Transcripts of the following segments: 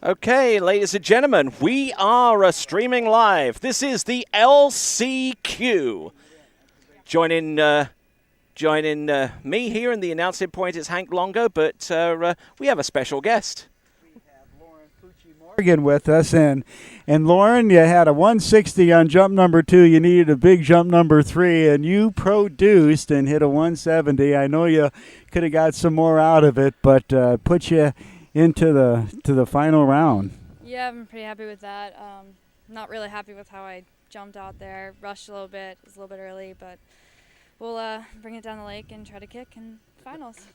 Okay, ladies and gentlemen, we are streaming live. This is the LCQ. Joining me here in the announcing point is Hank Longo, but we have a special guest. We have Lauren Morgan with us, and Lauren, you had a 160 on jump number 2. You needed a big jump number 3, and you produced and hit a 170. I know you could have got some more out of it, but put you into the final round. Yeah, I'm pretty happy with that. Not really happy with how I jumped out there. Rushed a little bit. It was a little bit early, but we'll bring it down the lake and try to kick in finals.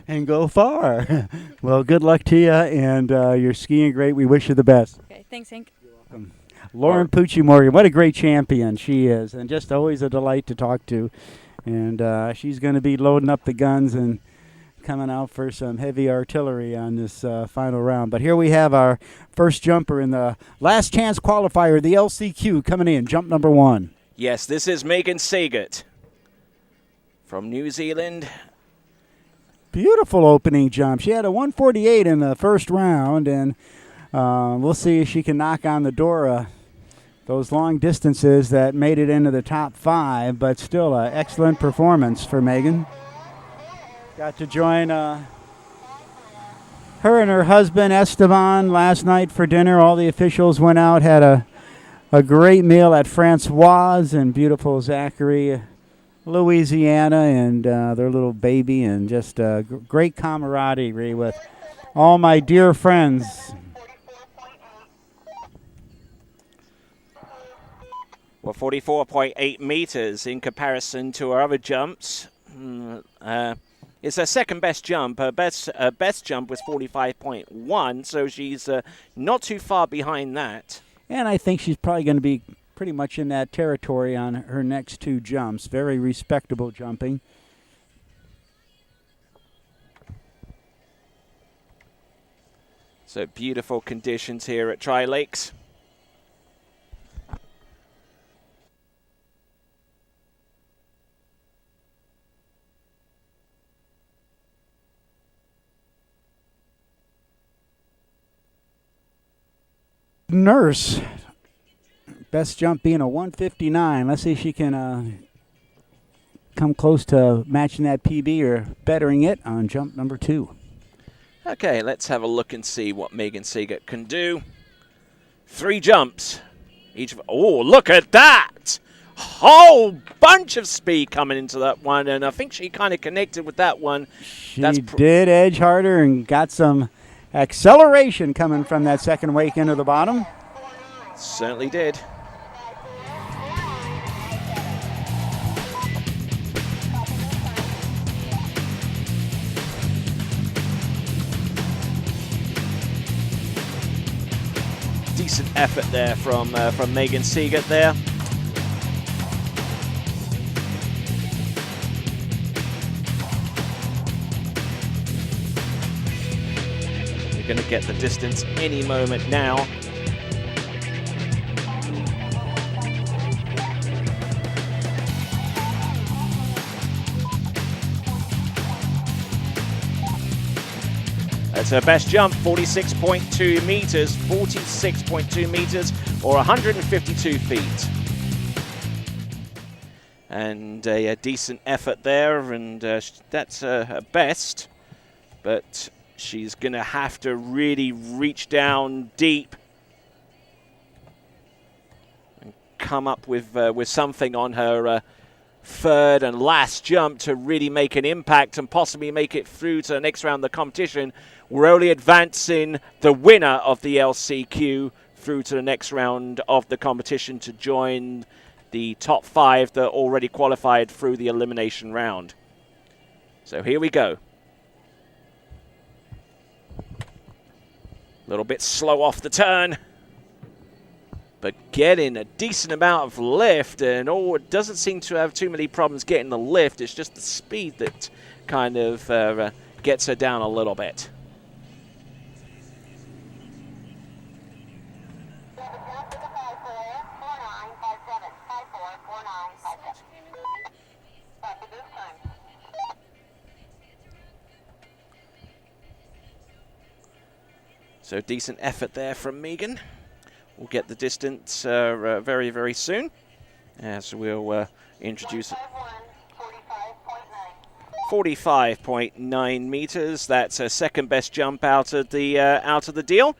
And go far. Well, good luck to you, and you're skiing great. We wish you the best. Okay, thanks, Hank. You're welcome. Lauren Morgan, what a great champion she is, and just always a delight to talk to. And she's going to be loading up the guns and coming out for some heavy artillery on this final round. But here we have our first jumper in the last chance qualifier, the LCQ, coming in, jump number 1. Yes, this is Megan Seagert from New Zealand. Beautiful opening jump. She had a 148 in the first round, and we'll see if she can knock on the door those long distances that made it into the top 5, but still an excellent performance for Megan. Got to join her and her husband Esteban last night for dinner. All the officials went out, had a great meal at Francois in beautiful Zachary, Louisiana, and their little baby, and just great camaraderie with all my dear friends. Well, 44.8 meters in comparison to her other jumps. It's her second best jump. Her best jump was 45.1, so she's not too far behind that. And I think she's probably going to be pretty much in that territory on her next 2 jumps. Very respectable jumping. So beautiful conditions here at Tri Lakes. Nurse, best jump being a 159. Let's see if she can come close to matching that PB or bettering it on jump number 2. Okay, let's have a look and see what Megan Seagert can do. 3 jumps. Oh, look at that! Whole bunch of speed coming into that one, and I think she kind of connected with that one. She did edge harder and got some acceleration coming from that second wake into the bottom. Certainly did. Decent effort there from Megan Seagert there. Going to get the distance any moment now. That's her best jump, 46.2 meters, 46.2 meters, or 152 feet. And a decent effort there, and that's her best, but she's going to have to really reach down deep and come up with something on her third and last jump to really make an impact and possibly make it through to the next round of the competition. We're only advancing the winner of the LCQ through to the next round of the competition to join the top 5 that already qualified through the elimination round. So here we go. A little bit slow off the turn, but getting a decent amount of lift, and it doesn't seem to have too many problems getting the lift. It's just the speed that kind of gets her down a little bit. So decent effort there from Megan. We'll get the distance very, very soon, as we'll introduce it. 45.9 meters. That's a second best jump out of the deal.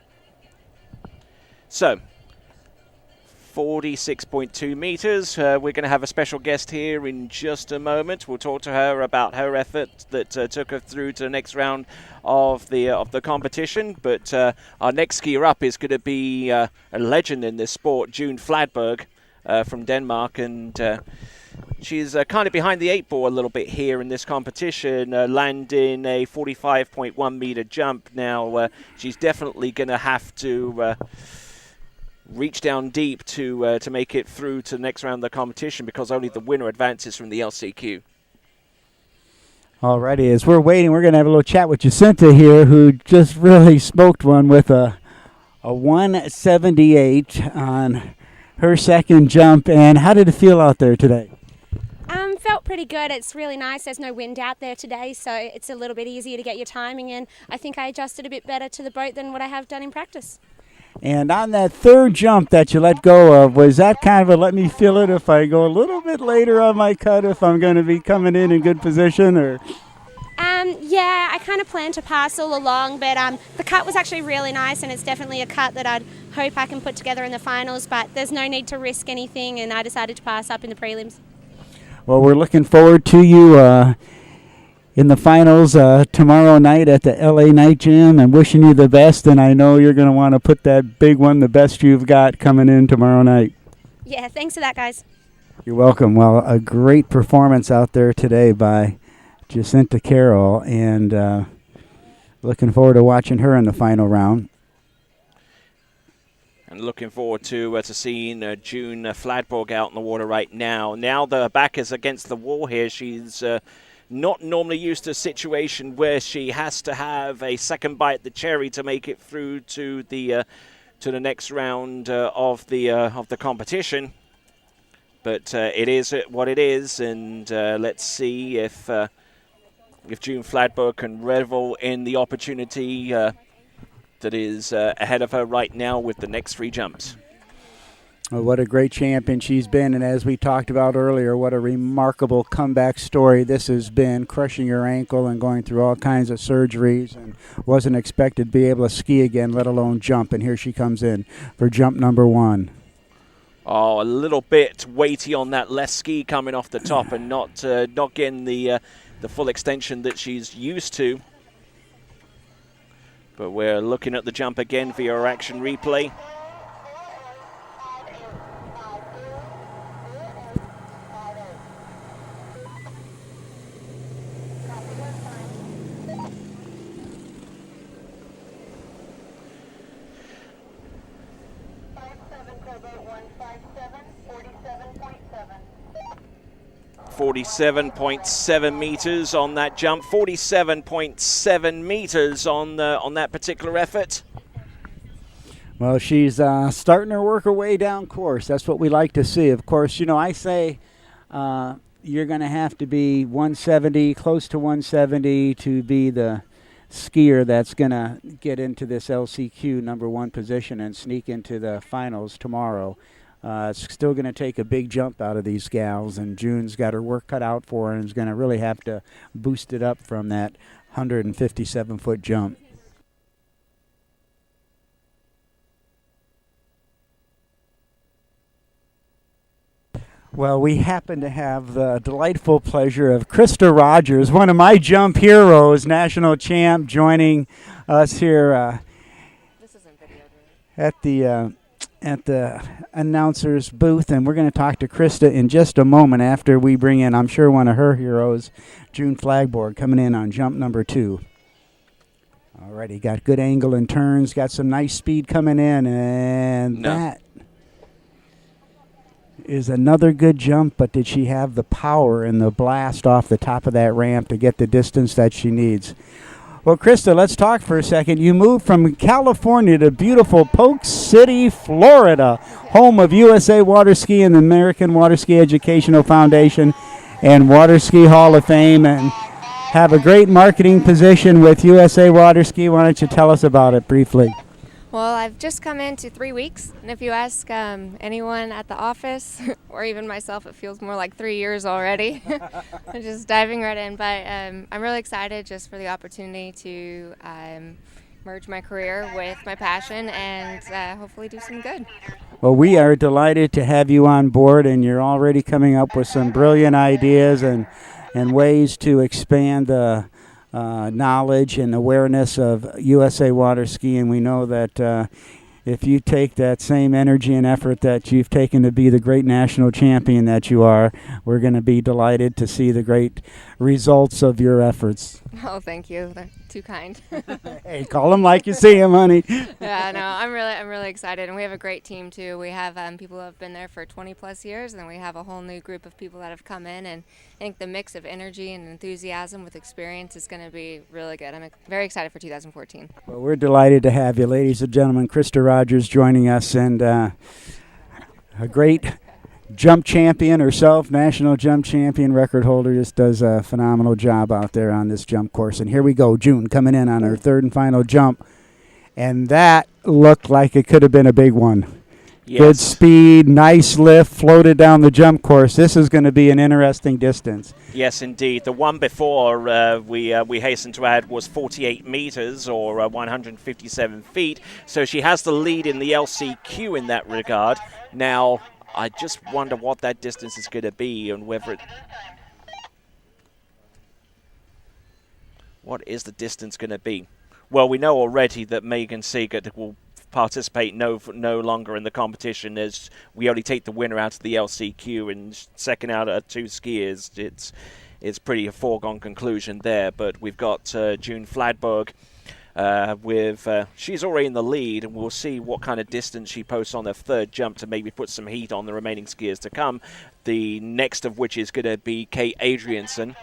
So 46.2 meters. We're going to have a special guest here in just a moment. We'll talk to her about her effort that took her through to the next round of the competition. But our next skier up is going to be a legend in this sport, June Fladberg from Denmark, and she's kind of behind the 8 ball a little bit here in this competition, landing a 45.1 meter jump. Now she's definitely going to have to reach down deep to make it through to the next round of the competition, because only the winner advances from the LCQ. Alrighty, as we're waiting, we're going to have a little chat with Jacinta here, who just really smoked one with a 178 on her second jump. And how did it feel out there today? Felt pretty good. It's really nice. There's no wind out there today, so it's a little bit easier to get your timing in. I think I adjusted a bit better to the boat than what I have done in practice. And on that third jump that you let go of, was that kind of a let me feel it if I go a little bit later on my cut, if I'm going to be coming in good position? Or yeah, I kind of planned to pass all along, but the cut was actually really nice, and it's definitely a cut that I'd hope I can put together in the finals, but there's no need to risk anything, and I decided to pass up in the prelims. Well, we're looking forward to you in the finals tomorrow night at the LA Night Jam, and wishing you the best. And I know you're going to want to put that big one, the best you've got, coming in tomorrow night. Yeah, thanks for that, guys. You're welcome. Well, a great performance out there today by Jacinta Carroll, and looking forward to watching her in the final round. And looking forward to seeing June Fladberg out in the water right now. Now the back is against the wall here. She's not normally used to a situation where she has to have a second bite at the cherry to make it through to the next round of the competition. But it is what it is, and let's see if June Fladberg can revel in the opportunity that is ahead of her right now with the next 3 jumps. Well, what a great champion she's been, and as we talked about earlier, what a remarkable comeback story this has been, crushing her ankle and going through all kinds of surgeries, and wasn't expected to be able to ski again, let alone jump, and here she comes in for jump number 1. Oh, a little bit weighty on that left ski coming off the top, and not getting the full extension that she's used to. But we're looking at the jump again via our action replay. .7 meters on that jump, 47.7 meters on that particular effort. Well, she's starting to work her way down course. That's what we like to see. Of course, I say you're going to have to be 170, close to 170, to be the skier that's going to get into this LCQ number 1 position and sneak into the finals tomorrow. It's still going to take a big jump out of these gals, and June's got her work cut out for her and is going to really have to boost it up from that 157-foot jump. Well, we happen to have the delightful pleasure of Krista Rogers, one of my jump heroes, national champ, joining us here at the announcer's booth, and we're going to talk to Krista in just a moment after we bring in, I'm sure, one of her heroes, June Fladberg, coming in on jump number 2. Alrighty, got good angle and turns, got some nice speed coming in, and that is another good jump, but did she have the power and the blast off the top of that ramp to get the distance that she needs? Well, Krista, let's talk for a second. You moved from California to beautiful Polk City, Florida, home of USA Water Ski and the American Water Ski Educational Foundation and Water Ski Hall of Fame, and have a great marketing position with USA Water Ski. Why don't you tell us about it briefly? Well, I've just come into 3 weeks, and if you ask anyone at the office or even myself, it feels more like 3 years already. I'm just diving right in, but I'm really excited just for the opportunity to merge my career with my passion and hopefully do some good. Well, we are delighted to have you on board, and you're already coming up with some brilliant ideas and ways to expand the knowledge and awareness of USA water skiing. We know that if you take that same energy and effort that you've taken to be the great national champion that you are, we're going to be delighted to see the great results of your efforts. Oh, thank you. They're too kind. Hey, call them like you see them, honey. Yeah, no, I'm really excited, and we have a great team too. We have people who have been there for 20 plus years, and then we have a whole new group of people that have come in, and I think the mix of energy and enthusiasm with experience is going to be really good. I'm very excited for 2014. Well, we're delighted to have you, ladies and gentlemen. Krista Rogers joining us, and a great jump champion herself, national jump champion, record holder, just does a phenomenal job out there on this jump course. And here we go, June coming in on her third and final jump, and that looked like it could have been a big one. Yes. Good speed, nice lift, floated down the jump course. This is going to be an interesting distance. Yes, indeed. The one before we hasten to add was 48 meters or 157 feet. So she has the lead in the LCQ in that regard. Now, I just wonder what that distance is going to be and whether it... What is the distance going to be? Well, we know already that Megan Siegert will participate no longer in the competition, as we only take the winner out of the LCQ and second out of 2 skiers. It's pretty a foregone conclusion there, but we've got June Fladberg she's already in the lead, and we'll see what kind of distance she posts on her third jump to maybe put some heat on the remaining skiers to come. The next of which is going to be Kate Adrianson.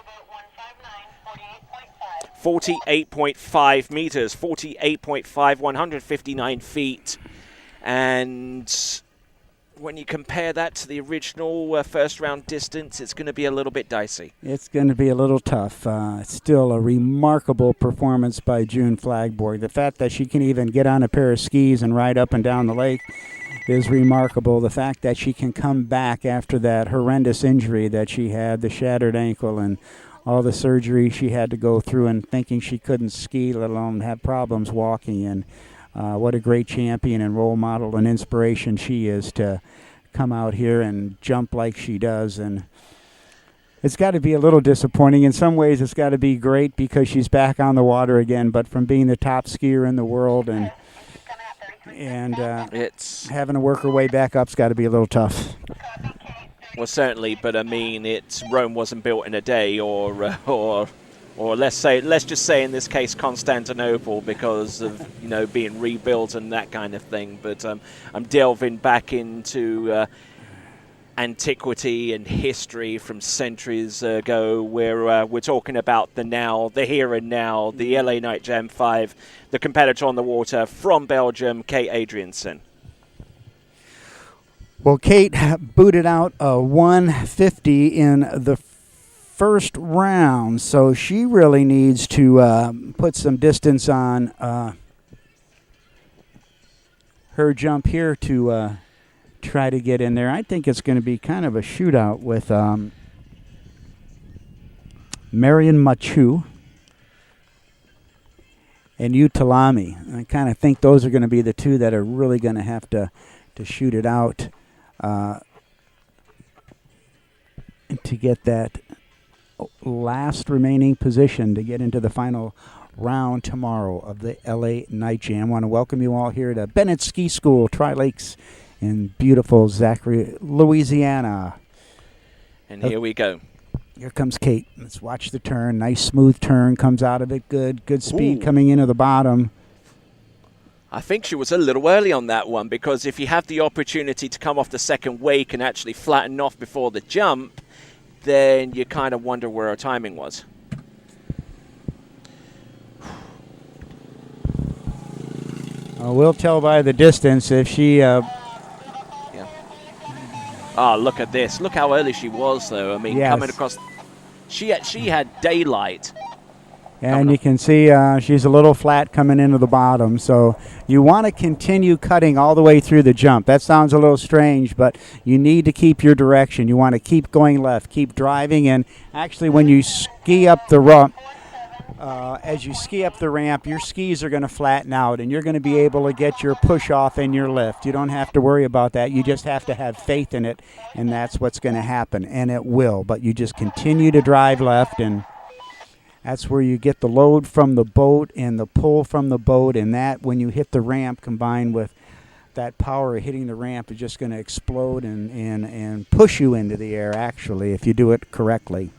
48.5 meters, 48.5, 159 feet. And when you compare that to the original first round distance, it's going to be a little bit dicey. It's going to be a little tough. Still a remarkable performance by June Fladberg. The fact that she can even get on a pair of skis and ride up and down the lake is remarkable. The fact that she can come back after that horrendous injury that she had, the shattered ankle and all the surgery she had to go through, and thinking she couldn't ski, let alone have problems walking. And what a great champion and role model and inspiration she is to come out here and jump like she does. And it's got to be a little disappointing. In some ways, it's got to be great because she's back on the water again. But from being the top skier in the world and it's having to work her way back up's got to be a little tough. Well, certainly, but I mean, Rome wasn't built in a day, or let's just say in this case Constantinople, because of being rebuilt and that kind of thing. But I'm delving back into antiquity and history from centuries ago, where we're talking about the here and now, the LA Night Jam 5, the competitor on the water from Belgium, Kate Adrianson. Well, Kate booted out a 150 in the first round, so she really needs to put some distance on her jump here to try to get in there. I think it's going to be kind of a shootout with Marion Machu and Utalami. I kind of think those are going to be the two that are really going to have to shoot it out to get that last remaining position to get into the final round tomorrow of the LA Night Jam. I want to welcome you all here to Bennett Ski School, Tri-Lakes in beautiful Zachary, Louisiana. And here we go. Here comes Kate. Let's watch the turn. Nice smooth turn. Comes out of it good. Good speed coming into the bottom. I think she was a little early on that one, because if you have the opportunity to come off the second wake and actually flatten off before the jump, then you kind of wonder where her timing was. We'll tell by the distance if she... Oh, look at this. Look how early she was, though. I mean, yes. Coming across... She had daylight. And you can see she's a little flat coming into the bottom. So you want to continue cutting all the way through the jump. That sounds a little strange, but you need to keep your direction. You want to keep going left, keep driving. And actually, when you ski up the ramp, as you ski up the ramp, your skis are going to flatten out, and you're going to be able to get your push off and your lift. You don't have to worry about that. You just have to have faith in it, and that's what's going to happen, and it will. But you just continue to drive left, and that's where you get the load from the boat and the pull from the boat, and that when you hit the ramp combined with that power of hitting the ramp is just going to explode and push you into the air, actually, if you do it correctly.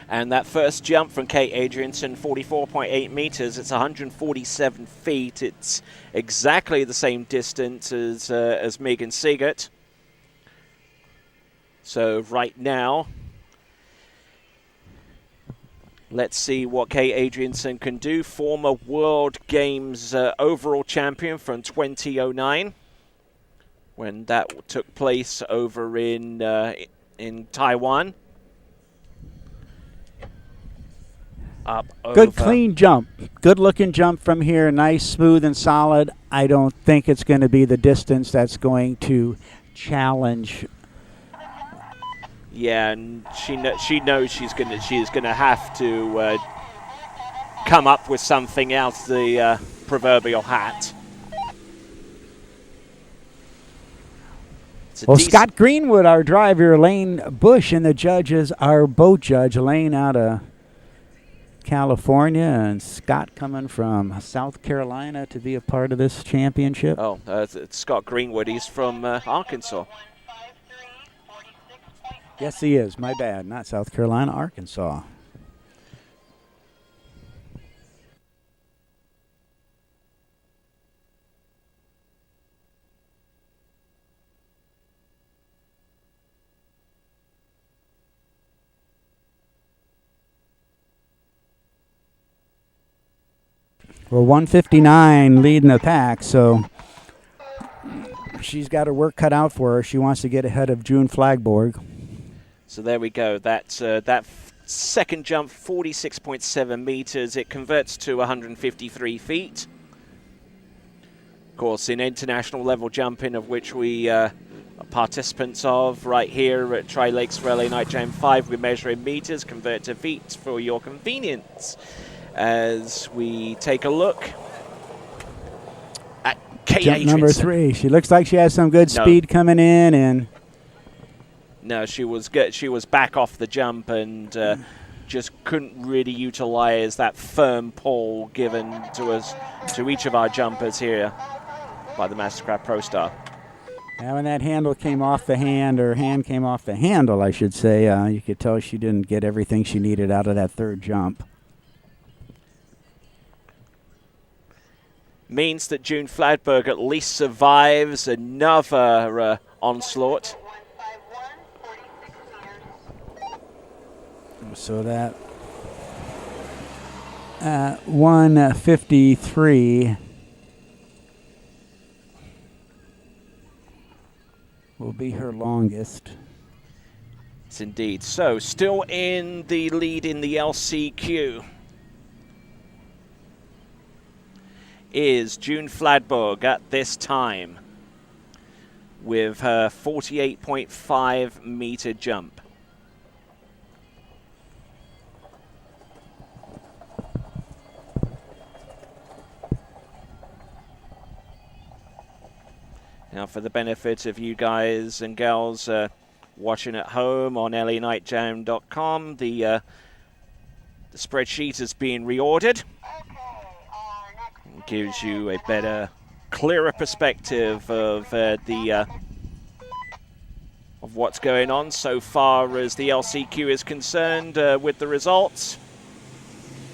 And that first jump from Kate Adrianson, 44.8 meters. It's 147 feet. It's exactly the same distance as Megan Siegert. So right now, let's see what Kate Adrianson can do. Former World Games overall champion from 2009, when that took place over in Taiwan. Good clean jump. Good looking jump from here. Nice, smooth, and solid. I don't think it's going to be the distance that's going to challenge. Yeah, and she knows she's gonna have to come up with something else, the proverbial hat. Well, Scott Greenwood, our driver, Elaine Bush, and the judges, our boat judge, Elaine out of California, and Scott coming from South Carolina to be a part of this championship. Oh, it's Scott Greenwood. He's from Arkansas. Yes, he is. My bad. Not South Carolina, Arkansas. Well, 159 leading the pack, so she's got her work cut out for her. She wants to get ahead of June Flagborg. So there we go. That second jump, 46.7 meters. It converts to 153 feet. Of course, in international level jumping, of which we are participants of right here at Tri-Lakes for LA Night Jam 5, we measure in meters, convert to feet for your convenience. As we take a look at Kate Jump number 3. She looks like she has some good speed coming in, and no, she was good. She was back off the jump and just couldn't really utilize that firm pull given to us, to each of our jumpers here by the Mastercraft Pro Star. Now, when that handle came off the hand, or hand came off the handle, I should say, you could tell she didn't get everything she needed out of that third jump. Means that June Fladberg at least survives another onslaught. So that 153 will be her longest. Yes, indeed. So, still in the lead in the LCQ is June Fladborg at this time with her 48.5 meter jump. Now, for the benefit of you guys and gals watching at home on lanightjam.com, the spreadsheet is being reordered. It gives you a better, clearer perspective of of what's going on so far as the LCQ is concerned with the results.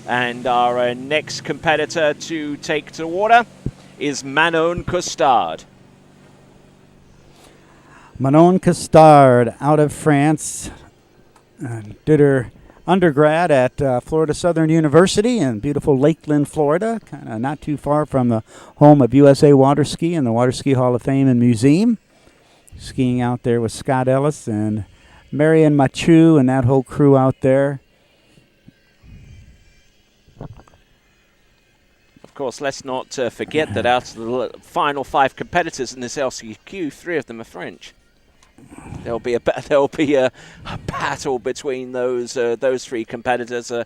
And our next competitor to take to water is Manon Costard. Manon Costard out of France, did her undergrad at Florida Southern University in beautiful Lakeland, Florida, kind of not too far from the home of USA Water Ski and the Water Ski Hall of Fame and Museum. Skiing out there with Scott Ellis and Marion Machu and that whole crew out there. course, let's not forget that out of the final 5 competitors in this LCQ, 3 of them are French. There'll be a battle between those 3 competitors, a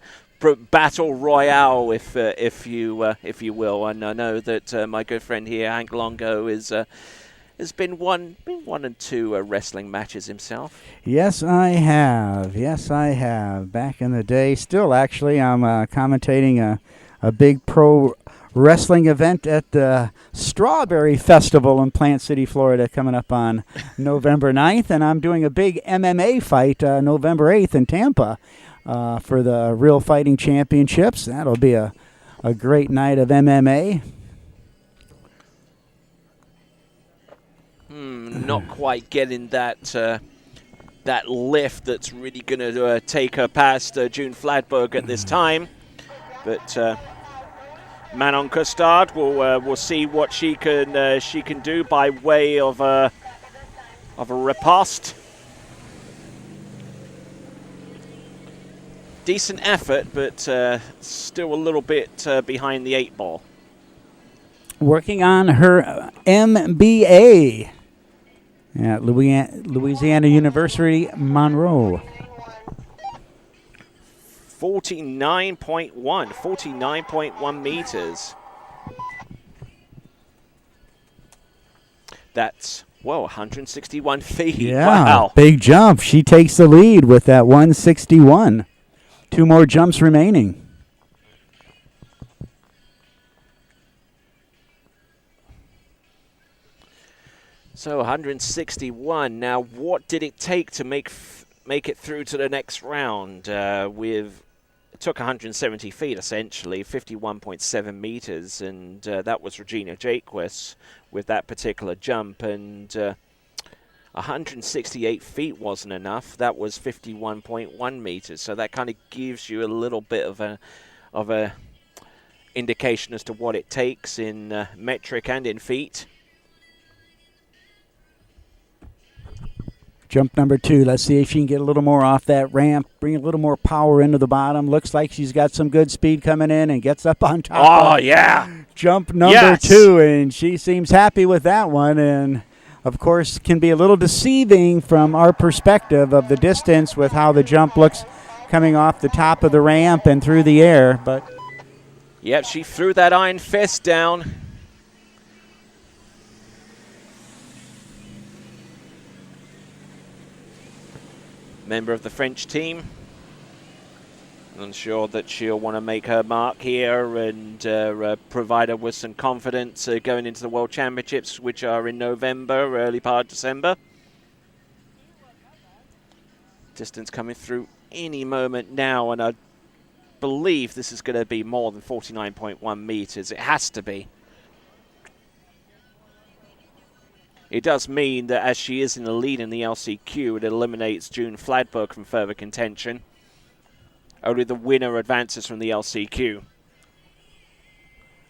battle royale, if you will. And I know that my good friend here, Hank Longo, has been one and 2 wrestling matches himself. Yes, I have. Back in the day, still actually, I'm commentating a big pro wrestling event at the Strawberry Festival in Plant City, Florida, coming up on November 9th. And I'm doing a big MMA fight November 8th in Tampa for the Real Fighting Championships. That'll be a great night of MMA. Not quite getting that lift that's really going to take her past June Fladberg at this time. But Manon Costard will see what she can do by way of a riposte. Decent effort, but still a little bit behind the 8 ball. Working on her MBA at Louisiana University, Monroe. 49.1 meters. That's, 161 feet. Yeah, wow. Big jump. She takes the lead with that 161. 2 more jumps remaining. So 161. Now, what did it take to make it through to the next round? It took 170 feet, essentially, 51.7 meters, and that was Regina Jaquess with that particular jump. And 168 feet wasn't enough. That was 51.1 meters. So that kind of gives you a little bit of a indication as to what it takes in metric and in feet. Jump number 2. Let's see if she can get a little more off that ramp, bring a little more power into the bottom. Looks like she's got some good speed coming in and gets up on top. Oh, yeah. Jump number 2, and she seems happy with that one. And, of course, can be a little deceiving from our perspective of the distance with how the jump looks coming off the top of the ramp and through the air. But yep, she threw that iron fist down. Member of the French team. I'm sure that she'll want to make her mark here and provide her with some confidence going into the World Championships, which are in November, early part of December. Distance coming through any moment now, and I believe this is going to be more than 49.1 meters. It has to be. It does mean that as she is in the lead in the LCQ, it eliminates June Fladberg from further contention. Only the winner advances from the LCQ.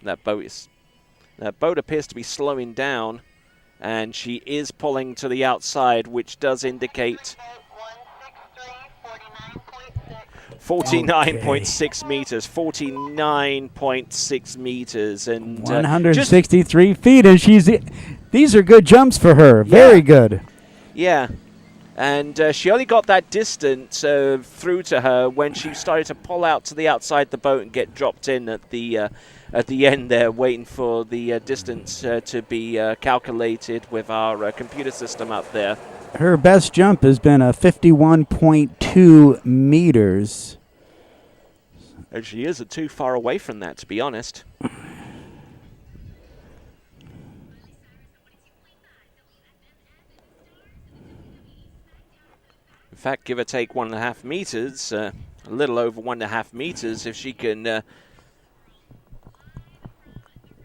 That boat appears to be slowing down, and she is pulling to the outside, which does indicate 49.6 meters, 49.6 meters, and 163 feet, and these are good jumps for her. Very good. Yeah, and she only got that distance through to her when she started to pull out to the outside the boat and get dropped in at the end there, waiting for the distance to be calculated with our computer system up there. Her best jump has been a 51.2 meters. And she isn't too far away from that, to be honest. In fact, give or take 1.5 meters, a little over 1.5 meters, if she can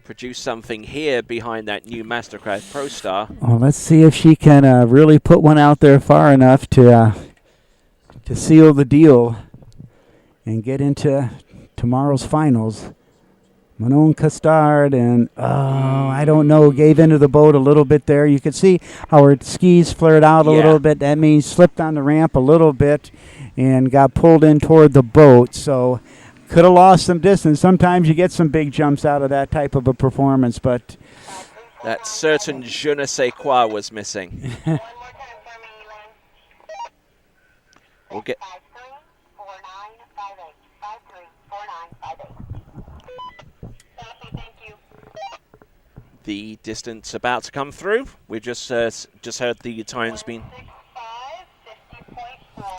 produce something here behind that new Mastercraft Pro Star. Well, let's see if she can really put one out there far enough to seal the deal and get into tomorrow's finals. Manon Costard and, I don't know, gave into the boat a little bit there. You could see how her skis flared out a little bit. That means slipped on the ramp a little bit and got pulled in toward the boat. So could have lost some distance. Sometimes you get some big jumps out of that type of a performance, but that certain je ne sais quoi was missing. We'll get. The distance about to come through. We've just heard the times being.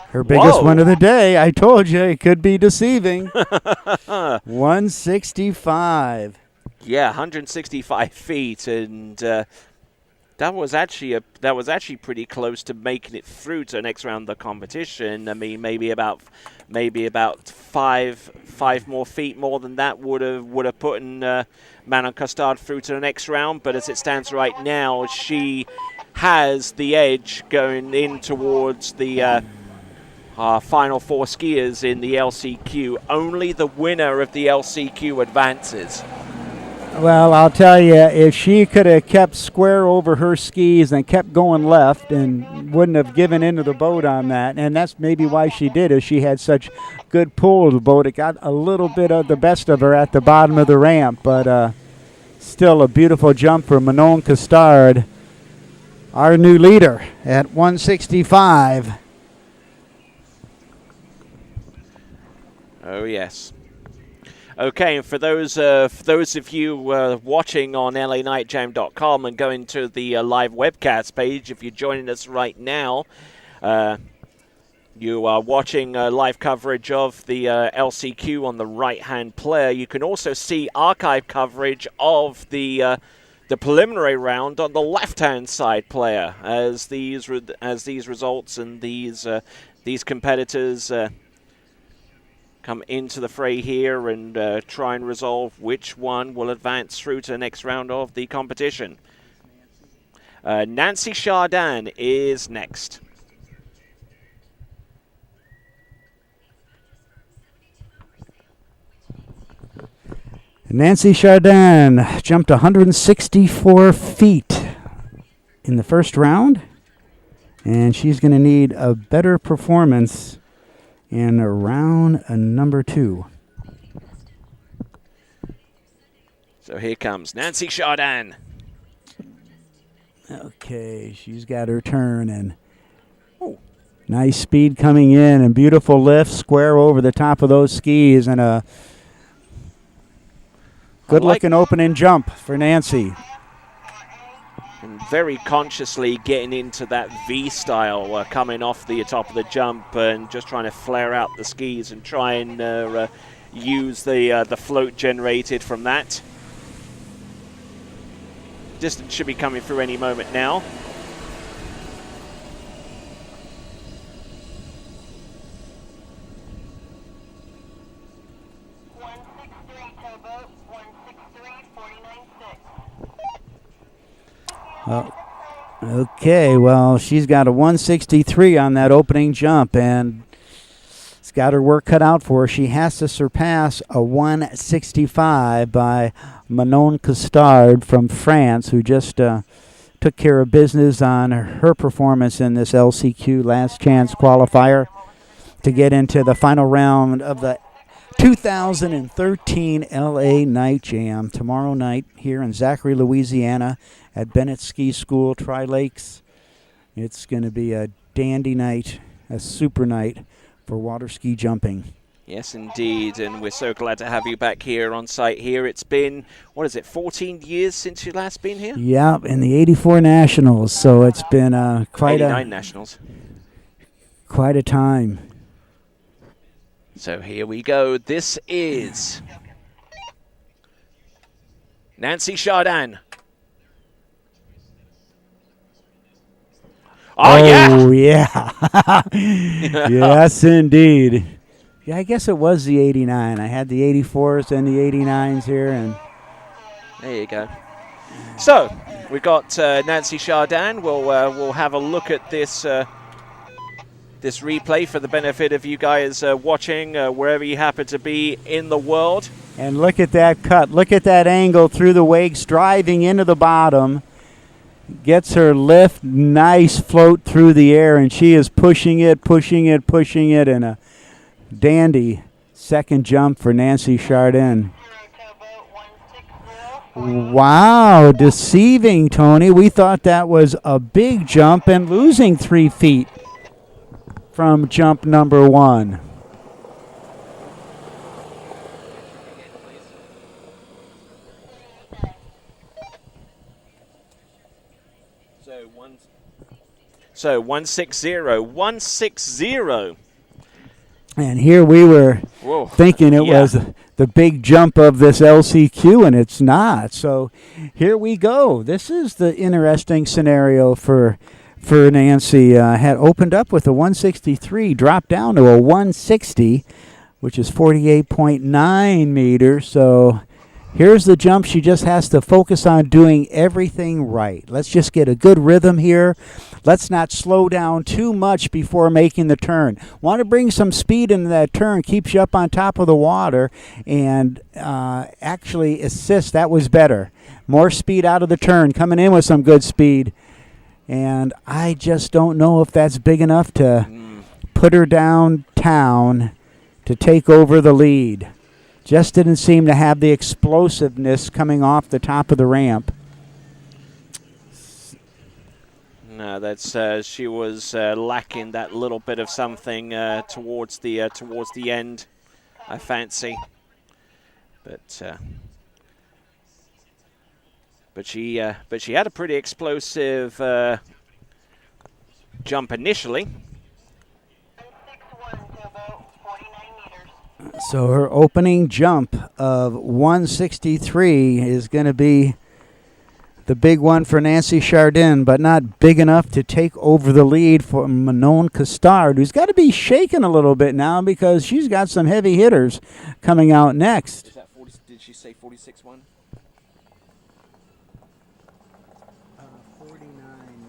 Her biggest Whoa. one of the day. I told you it could be deceiving. 165. Yeah, 165 feet, and that was actually pretty close to making it through to the next round of the competition. I mean, maybe about five more feet more than that would have put Manon Costard through to the next round. But as it stands right now, she has the edge going in towards the final four skiers in the LCQ. Only the winner of the LCQ advances. Well, I'll tell you, if she could have kept square over her skis and kept going left and wouldn't have given into the boat on that, and that's maybe why she did, is she had such good pull of the boat. It got a little bit of the best of her at the bottom of the ramp, but still a beautiful jump for Manon Costard, our new leader at 165. Oh, yes. Okay, and for those of you watching on lanightjam.com and going to the live webcast page, if you're joining us right now, you are watching live coverage of the LCQ on the right-hand player. You can also see archive coverage of the preliminary round on the left-hand side player, as these results and these competitors come into the fray here and try and resolve which one will advance through to the next round of the competition. Nancy Chardin is next. Nancy Chardin jumped 164 feet in the first round, and she's going to need a better performance in round number 2. So here comes Nancy Chardin. Okay, she's got her turn, and nice speed coming in and beautiful lift, square over the top of those skis, and a good-looking opening jump for Nancy. And very consciously getting into that V style, coming off the top of the jump and just trying to flare out the skis and try and use the float generated from that. Distance should be coming through any moment now. Okay, well, she's got a 163 on that opening jump, and it's got her work cut out for her. She has to surpass a 165 by Manon Costard from France, who just took care of business on her performance in this LCQ Last Chance Qualifier to get into the final round of the 2013 LA Night Jam tomorrow night here in Zachary, Louisiana at Bennett Ski School, Tri-Lakes. It's going to be a dandy night, a super night for water ski jumping. Yes, indeed, and we're so glad to have you back here on site here. It's been, 14 years since you last been here? Yeah, in the 84 Nationals, so it's been quite 89 Nationals. Quite a time. So here we go. This is Nancy Chardin. Oh, yeah. Yes, indeed. Yeah, I guess it was the 89. I had the 84s and the 89s here, and there you go. So we've got Nancy Chardin. We'll have a look at this this replay for the benefit of you guys watching wherever you happen to be in the world. And look at that cut. Look at that angle through the wakes, driving into the bottom. Gets her lift, nice float through the air, and she is pushing it, in a dandy Second jump for Nancy Chardin. Wow, deceiving, Tony. We thought that was a big jump and losing 3 feet from jump number 1. So 160. And here we were thinking it was the big jump of this LCQ, and it's not. So here we go. This is the interesting scenario for Nancy. Had opened up with a 163, dropped down to a 160, which is 48.9 meters. So here's the jump. She just has to focus on doing everything right. Let's just get a good rhythm here. Let's not slow down too much before making the turn. Want to bring some speed into that turn. Keeps you up on top of the water and actually assists. That was better. More speed out of the turn. Coming in with some good speed. And I just don't know if that's big enough to put her downtown to take over the lead. Just didn't seem to have the explosiveness coming off the top of the ramp. No, that's she was lacking that little bit of something towards the end, I fancy. But she had a pretty explosive jump initially. So her opening jump of 163 is going to be the big one for Nancy Chardin, but not big enough to take over the lead for Manon Costard, who's got to be shaken a little bit now because she's got some heavy hitters coming out next. Is that 40, did she say 46-1? 49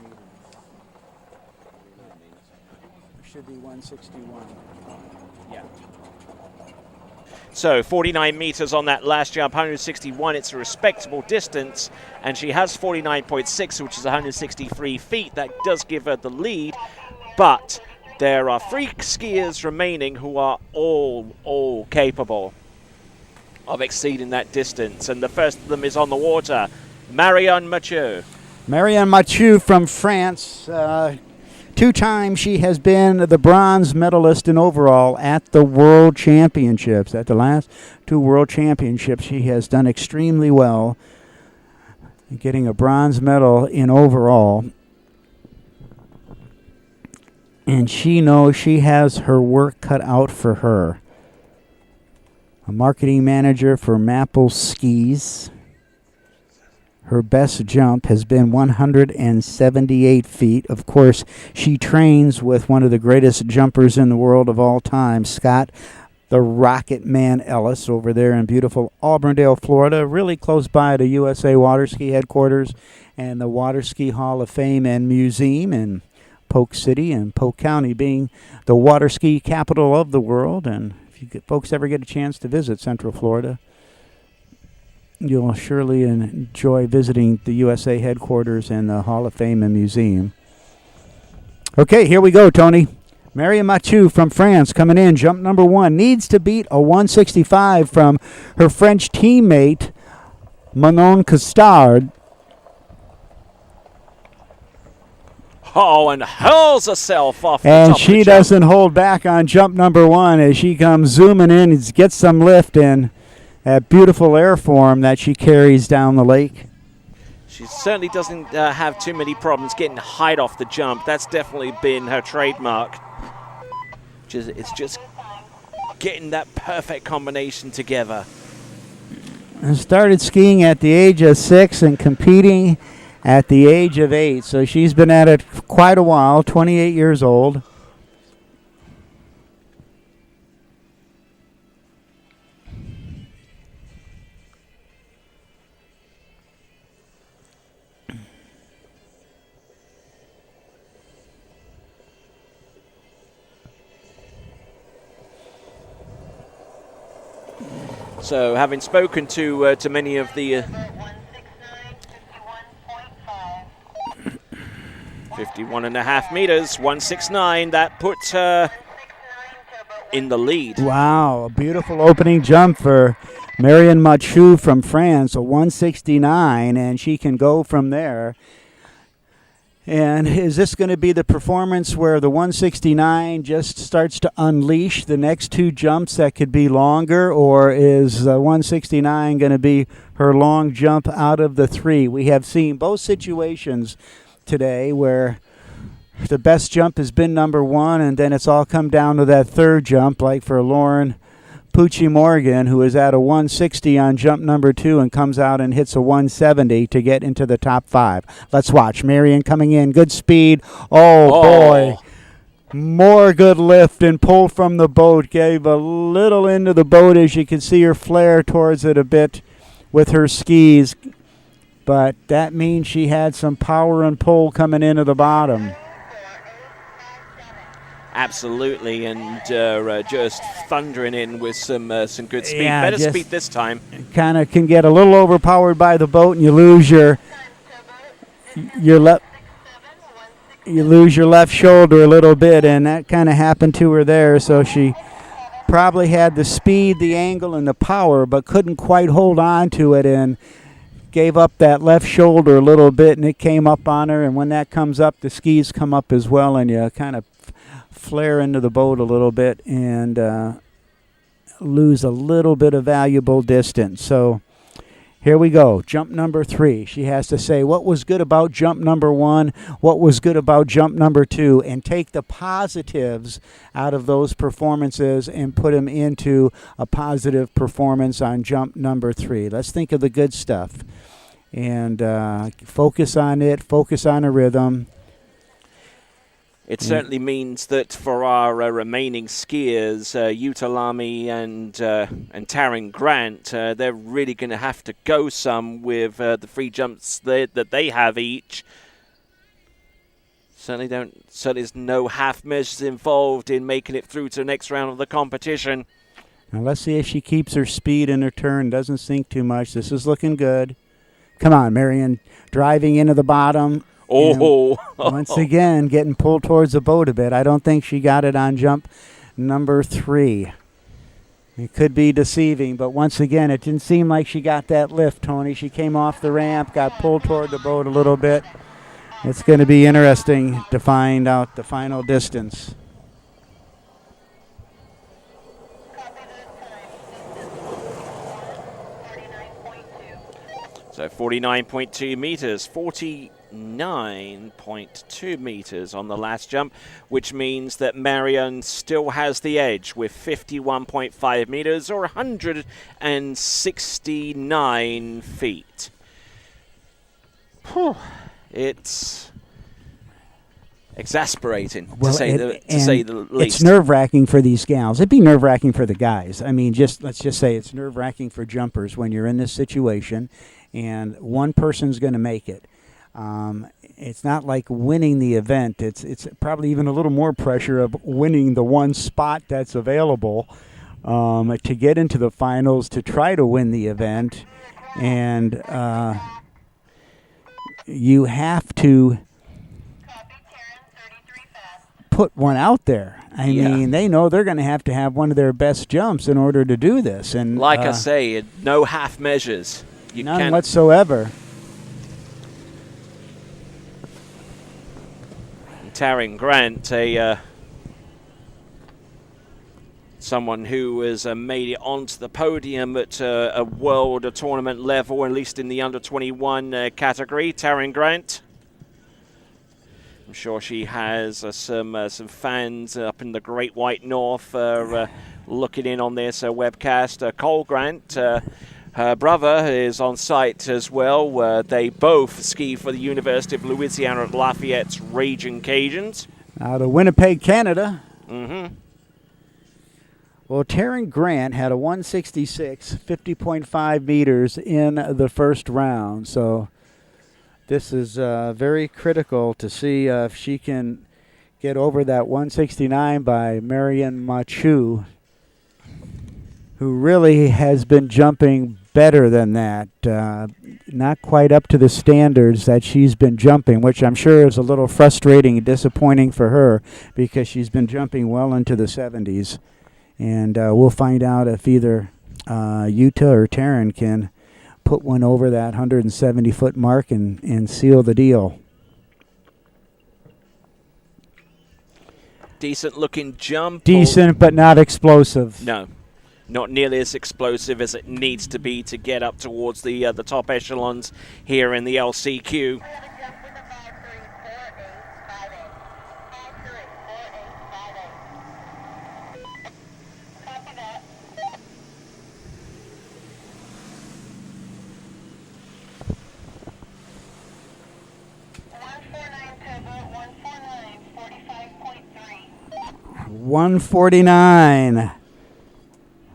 meters. Should be 161. Yeah. So 49 meters on that last jump, 161. It's a respectable distance, and she has 49.6, which is 163 feet. That does give her the lead, but there are 3 skiers remaining who are all capable of exceeding that distance, and the first of them is on the water, Marianne Mathieu. Marianne Mathieu from France. 2 times she has been the bronze medalist in overall at the World Championships. At the last 2 World Championships, she has done extremely well, getting a bronze medal in overall. And she knows she has her work cut out for her. A marketing manager for Maple Skis. Her best jump has been 178 feet. Of course, she trains with one of the greatest jumpers in the world of all time, Scott the Rocket Man Ellis, over there in beautiful Auburndale, Florida, really close by to USA Water Ski headquarters and the Water Ski Hall of Fame and Museum in Polk City, and Polk County being the water ski capital of the world. And if you folks ever get a chance to visit Central Florida, you'll surely enjoy visiting the USA headquarters and the Hall of Fame and Museum. Okay, here we go, Tony. Marianne Mathieu from France coming in. Jump number 1. Needs to beat a 165 from her French teammate, Manon Costard. Oh, and hurls herself off the top And of the she jump. doesn't hold back on jump number 1 as she comes zooming in and gets some lift in. That beautiful airform that she carries down the lake. She certainly doesn't have too many problems getting height off the jump. That's definitely been her trademark. It's just getting that perfect combination together. I started skiing at the age of 6 and competing at the age of 8. So she's been at it quite a while, 28 years old. So, having spoken to many of the 51.5 meters, 169, that puts her in the lead. Wow, a beautiful opening jump for Marion Machu from France, a 169, and she can go from there. And is this going to be the performance where the 169 just starts to unleash the next two jumps that could be longer, or is 169 going to be her long jump out of the three? We have seen both situations today where the best jump has been number one, and then it's all come down to that third jump, like for Lauren Pucci Morgan, who is at a 160 on jump number two and comes out and hits a 170 to get into the top five. Let's watch. Marion coming in, good speed. Oh, boy. More good lift and pull from the boat. Gave a little into the boat as you can see her flare towards it a bit with her skis. But that means she had some power and pull coming into the bottom. Absolutely, and just thundering in with some good speed. Yeah, Better speed this time. Kind of can get a little overpowered by the boat, and you lose your left shoulder a little bit, and that kind of happened to her there. So she probably had the speed, the angle, and the power, but couldn't quite hold on to it, and gave up that left shoulder a little bit, and it came up on her. And when that comes up, the skis come up as well, and you kind of flare into the boat a little bit and lose a little bit of valuable distance. So here we go. Jump number three. She has to say what was good about jump number one, what was good about jump number two, and take the positives out of those performances and put them into a positive performance on jump number three. Let's think of the good stuff and focus on it, focus on a rhythm. It certainly means that for our remaining skiers, Utalami and Taryn Grant, they're really going to have to go some with the free jumps that they have each. Certainly there's no half measures involved in making it through to the next round of the competition. Now let's see if she keeps her speed in her turn, doesn't sink too much. This is looking good. Come on, Marion, driving into the bottom. Oh, once again, getting pulled towards the boat a bit. I don't think she got it on jump number three. It could be deceiving, but once again, it didn't seem like she got that lift, Tony. She came off the ramp, got pulled toward the boat a little bit. It's going to be interesting to find out the final distance. So 49.2 meters, 49.2 meters on the last jump, which means that Marion still has the edge with 51.5 meters or 169 feet. Whew. It's exasperating, to say the least. It's nerve-wracking for these gals. It'd be nerve-wracking for the guys. I mean, let's just say it's nerve-wracking for jumpers when you're in this situation and one person's going to make it. It's not like winning the event. It's probably even a little more pressure of winning the one spot that's available to get into the finals, to try to win the event. And you have to put one out there. I mean, they know they're going to have one of their best jumps in order to do this. And like I say, no half measures. None whatsoever. Taryn Grant, someone who has made it onto the podium at a world tournament level, at least in the under-21 category. Taryn Grant. I'm sure she has some fans up in the Great White North looking in on this webcast. Cole Grant, her brother, is on site as well. They both ski for the University of Louisiana at Lafayette's Raging Cajuns. Out of Winnipeg, Canada. Mm-hmm. Well, Taryn Grant had a 166, 50.5 meters in the first round. So this is very critical to see if she can get over that 169 by Marion Machu, who really has been jumping better than that. Not quite up to the standards that she's been jumping, which I'm sure is a little frustrating and disappointing for her because she's been jumping well into the 70s. And we'll find out if either Utah or Taryn can put one over that 170-foot mark and seal the deal. Decent looking jump. Decent, but not explosive. No, not nearly as explosive as it needs to be to get up towards the top echelons here in the LCQ.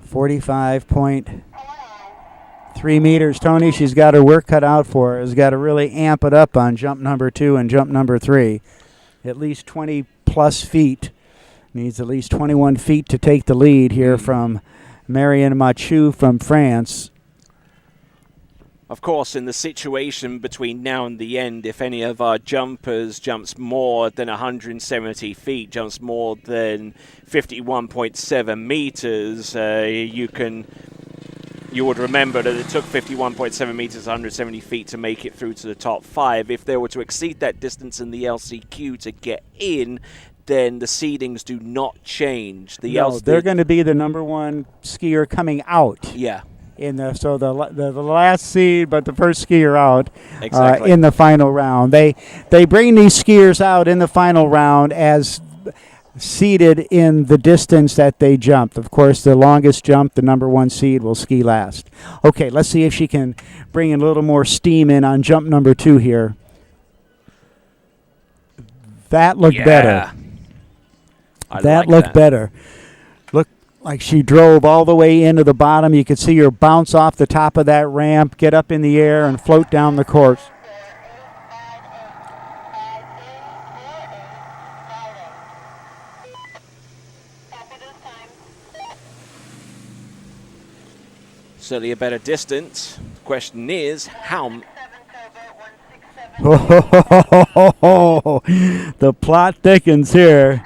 .45.3 meters. Tony, she's got her work cut out for her. Has got to really amp it up on jump number 2 and jump number 3. At least 20 plus feet. Needs at least 21 feet to take the lead here from Marianne Machu from France. Of course, in the situation between now and the end, if any of our jumpers jumps more than 170 feet, jumps more than 51.7 meters, you would remember that it took 51.7 meters, 170 feet to make it through to the top 5. If they were to exceed that distance in the LCQ to get in, then the seedings do not change. They're going to be the number 1 skier coming out. Yeah. So the last seed, but the first skier out exactly. In the final round. They bring these skiers out in the final round as seeded in the distance that they jumped. Of course, the longest jump, the number 1 seed, will ski last. Okay, let's see if she can bring a little more steam in on jump number 2 here. That looked better. That looked better. Like she drove all the way into the bottom. You could see her bounce off the top of that ramp, get up in the air, and float down the course. Certainly a better distance. The question is, how... The plot thickens here.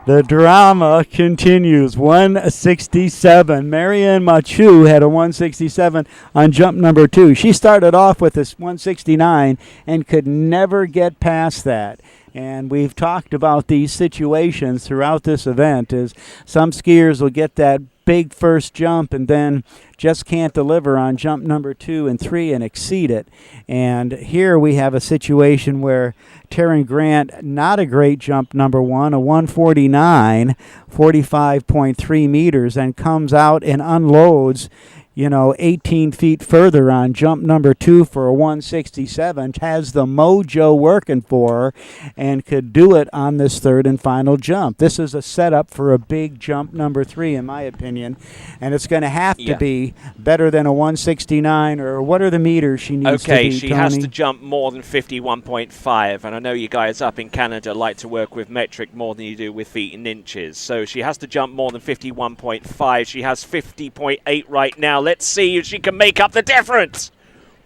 The drama continues. 167. Marianne Machu had a 167 on jump number 2. She started off with this 169 and could never get past that. And we've talked about these situations throughout this event, is some skiers will get that big first jump and then just can't deliver on jump number 2 and 3 and exceed it. And here we have a situation where Taryn Grant, not a great jump number 1, a 149, 45.3 meters, and comes out and unloads 18 feet further on jump number 2 for a 167, has the mojo working for her, and could do it on this third and final jump. This is a setup for a big jump number 3, in my opinion, and it's going to have to be better than a 169, or what are the meters she needs to be, she Tony? has to jump more than 51.5, and I know you guys up in Canada like to work with metric more than you do with feet and inches, so she has to jump more than 51.5. She has 50.8 right now. Let's see if she can make up the difference.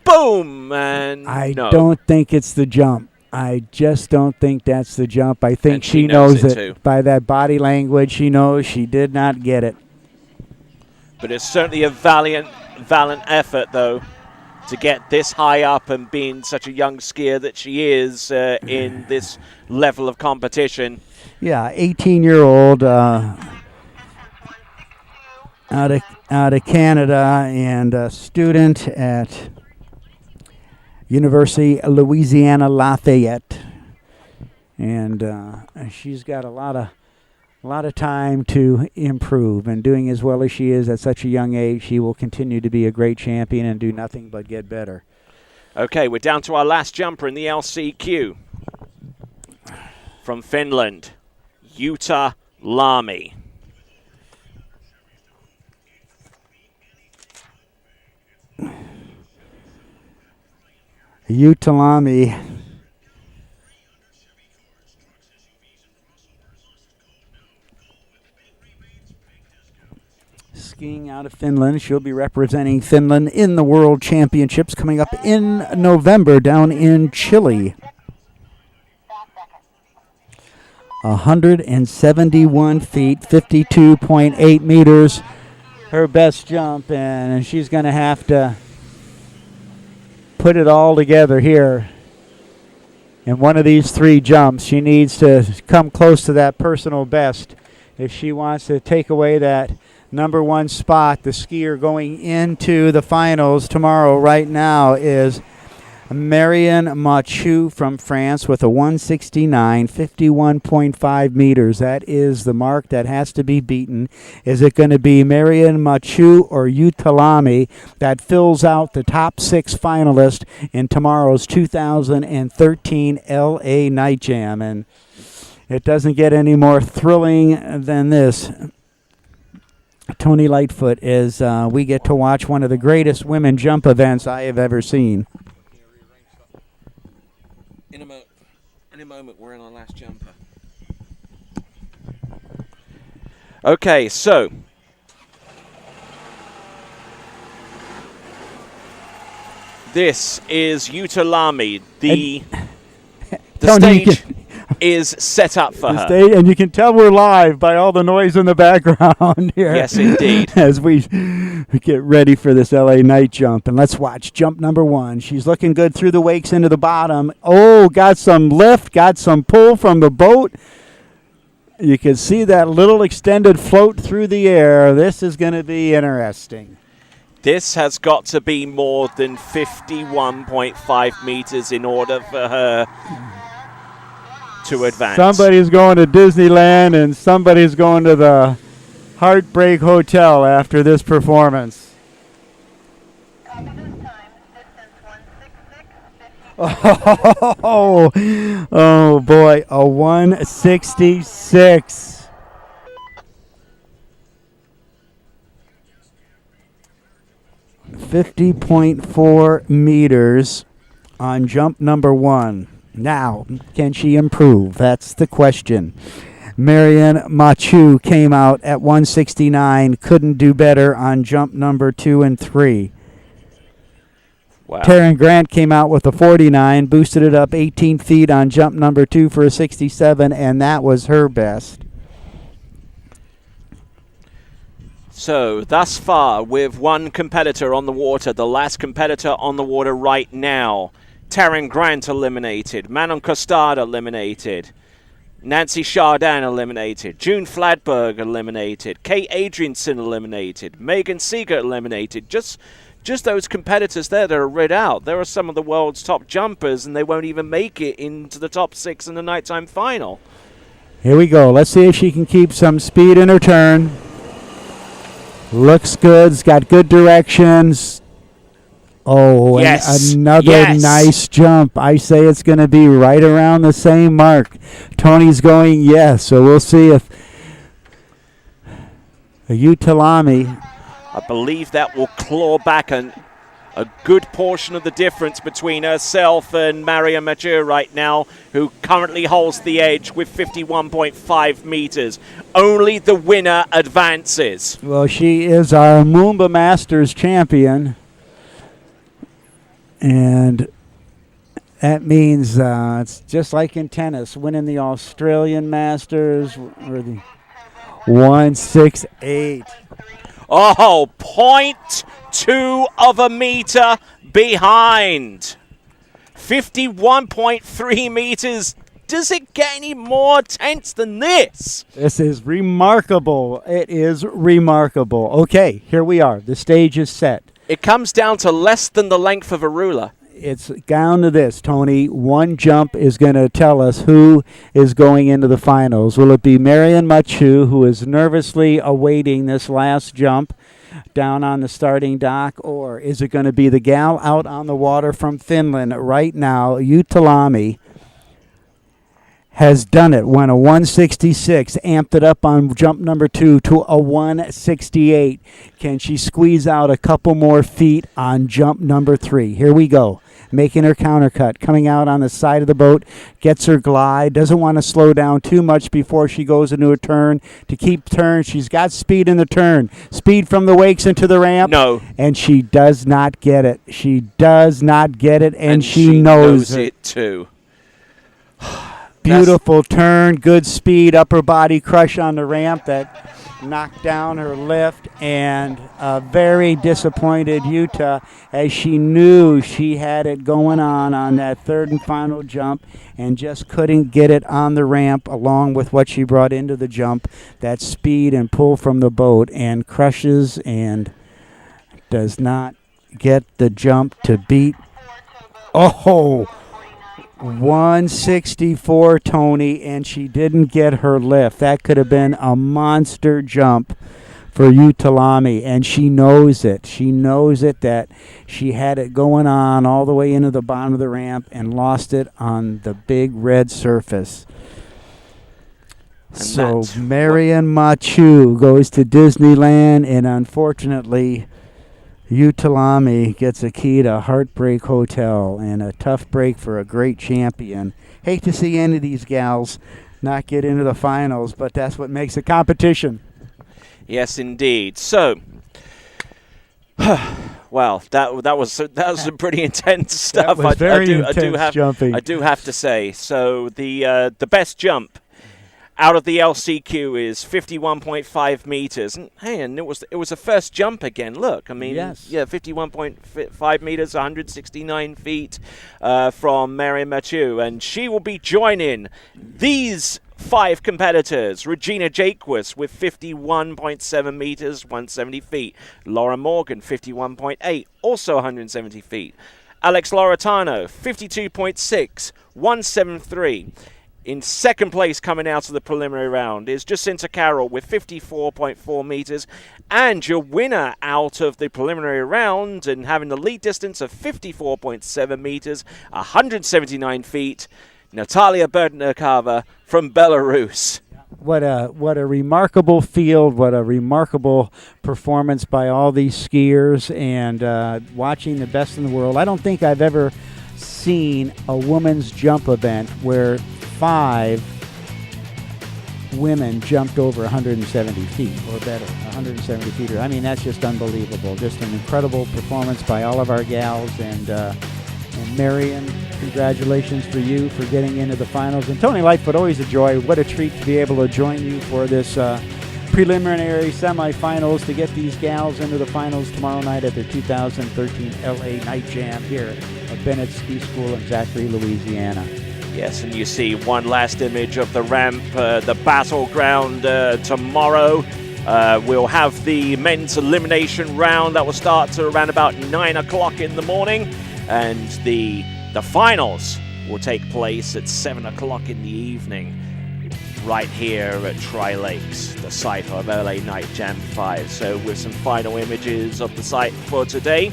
Boom! And I don't think it's the jump. I just don't think that's the jump. I think she knows it too. By that body language. She knows she did not get it. But it's certainly a valiant effort, though, to get this high up and being such a young skier that she is in this level of competition. Yeah, 18-year-old out of Canada and a student at University of Louisiana Lafayette, and she's got a lot of time to improve. And doing as well as she is at such a young age, she will continue to be a great champion and do nothing but get better. Okay, we're down to our last jumper in the LCQ from Finland, Jutta Lami. Utalami. Skiing out of Finland. She'll be representing Finland in the World Championships coming up in November down in Chile. 171 feet, 52.8 meters. Her best jump, and she's going to have to put it all together here. In one of these 3 jumps, she needs to come close to that personal best if she wants to take away that number 1 spot. The skier going into the finals tomorrow right now is Marion Machu from France with a 169, 51.5 meters. That is the mark that has to be beaten. Is it going to be Marion Machu or Utalami that fills out the top 6 finalists in tomorrow's 2013 LA Night Jam? And it doesn't get any more thrilling than this. Tony Lightfoot, is we get to watch one of the greatest women jump events I have ever seen. In a moment, we're in our last jumper. Okay, so this is Utalami. The stage is set up for her. And you can tell we're live by all the noise in the background here. Yes, indeed. As we get ready for this LA night jump. And let's watch jump number 1. She's looking good through the wakes into the bottom. Oh, got some lift, got some pull from the boat. You can see that little extended float through the air. This is going to be interesting. This has got to be more than 51.5 meters in order for her to advance. Somebody's going to Disneyland and somebody's going to the Heartbreak Hotel after this performance. Oh boy, a 166. .4 meters on jump number 1. Now, can she improve? That's the question. Marion Machu came out at 169, couldn't do better on jump number 2 and 3. Wow. Taryn Grant came out with a 49, boosted it up 18 feet on jump number 2 for a 67, and that was her best. So, thus far, with one competitor on the water, the last competitor on the water right now, Taryn Grant eliminated, Manon Costard eliminated, Nancy Chardin eliminated, June Fladberg eliminated, Kate Adrianson eliminated, Megan Seeger eliminated. Just those competitors there that are read out. There are some of the world's top jumpers, and they won't even make it into the top 6 in the nighttime final. Here we go. Let's see if she can keep some speed in her turn. Looks good. It's got good directions. Oh, yes. And another nice jump. I say it's going to be right around the same mark. Tony's going yes, so we'll see if Utalami. I believe that will claw back a good portion of the difference between herself and Maria Mature right now, who currently holds the edge with 51.5 meters. Only the winner advances. Well, she is our Moomba Masters champion. And that means it's just like in tennis, winning the Australian Masters or the 168. Oh, 0.2 of a meter behind. 51.3 meters. Does it get any more tense than this? This is remarkable. It is remarkable. Okay, here we are. The stage is set. It comes down to less than the length of a ruler. It's down to this, Tony. One jump is going to tell us who is going into the finals. Will it be Marion Machu, who is nervously awaiting this last jump down on the starting dock, or is it going to be the gal out on the water from Finland right now, Utalami? Has done it, went a 166, amped it up on jump number 2 to a 168. Can she squeeze out a couple more feet on jump number 3? Here we go. Making her countercut, coming out on the side of the boat, gets her glide, doesn't want to slow down too much before she goes into a turn. To keep turn, she's got speed in the turn. Speed from the wakes into the ramp. No. And she does not get it. She does not get it, and she knows it too. Beautiful turn, good speed, upper body crush on the ramp that knocked down her lift, and a very disappointed Utah as she knew she had it going on that third and final jump and just couldn't get it on the ramp along with what she brought into the jump, that speed and pull from the boat, and crushes and does not get the jump to beat. Oh, 164, Tony, and she didn't get her lift. That could have been a monster jump for Utalami, and she knows it. She knows it, that she had it going on all the way into the bottom of the ramp and lost it on the big red surface. And so Marion Machu goes to Disneyland, and unfortunately Utalami gets a key to Heartbreak Hotel, and a tough break for a great champion. Hate to see any of these gals not get into the finals, but that's what makes a competition. Yes, indeed. So, well, that was some pretty intense stuff. That was very intense jumping. I do have to say. So the best jump out of the LCQ is 51.5 meters. And hey, and it was the first jump again. Look, I mean, yes. Yeah, 51.5 meters, 169 feet from Marion Machu, and she will be joining these 5 competitors. Regina Jaquist with 51.7 meters, 170 feet. Laura Morgan, 51.8, also 170 feet. Alex Loretano, 52.6, 173. In second place coming out of the preliminary round is Jacinta Carroll with 54.4 meters. And your winner out of the preliminary round and having the lead distance of 54.7 meters, 179 feet, Natalia Berdnikova from Belarus. What a remarkable field, what a remarkable performance by all these skiers, and watching the best in the world. I don't think I've ever seen a women's jump event where 5 women jumped over 170 feet or better, 170 feet. I mean, that's just unbelievable. Just an incredible performance by all of our gals. And Marion, congratulations for you for getting into the finals. And Tony Lightfoot, always a joy. What a treat to be able to join you for this preliminary semifinals, to get these gals into the finals tomorrow night at their 2013 LA Night Jam here at Bennett Ski School in Zachary, Louisiana. Yes, and you see one last image of the ramp, the battleground tomorrow. We'll have the men's elimination round that will start to around about 9 o'clock in the morning, and the finals will take place at 7 o'clock in the evening, right here at Tri-Lakes, the site of LA Night Jam 5. So with some final images of the site for today,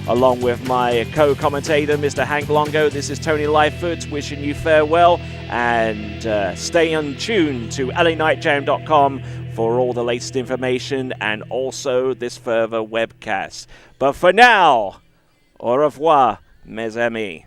along with my co-commentator, Mr. Hank Longo, this is Tony Lightfoot wishing you farewell, and stay tuned to lanightjam.com for all the latest information and also this further webcast. But for now, au revoir, mes amis.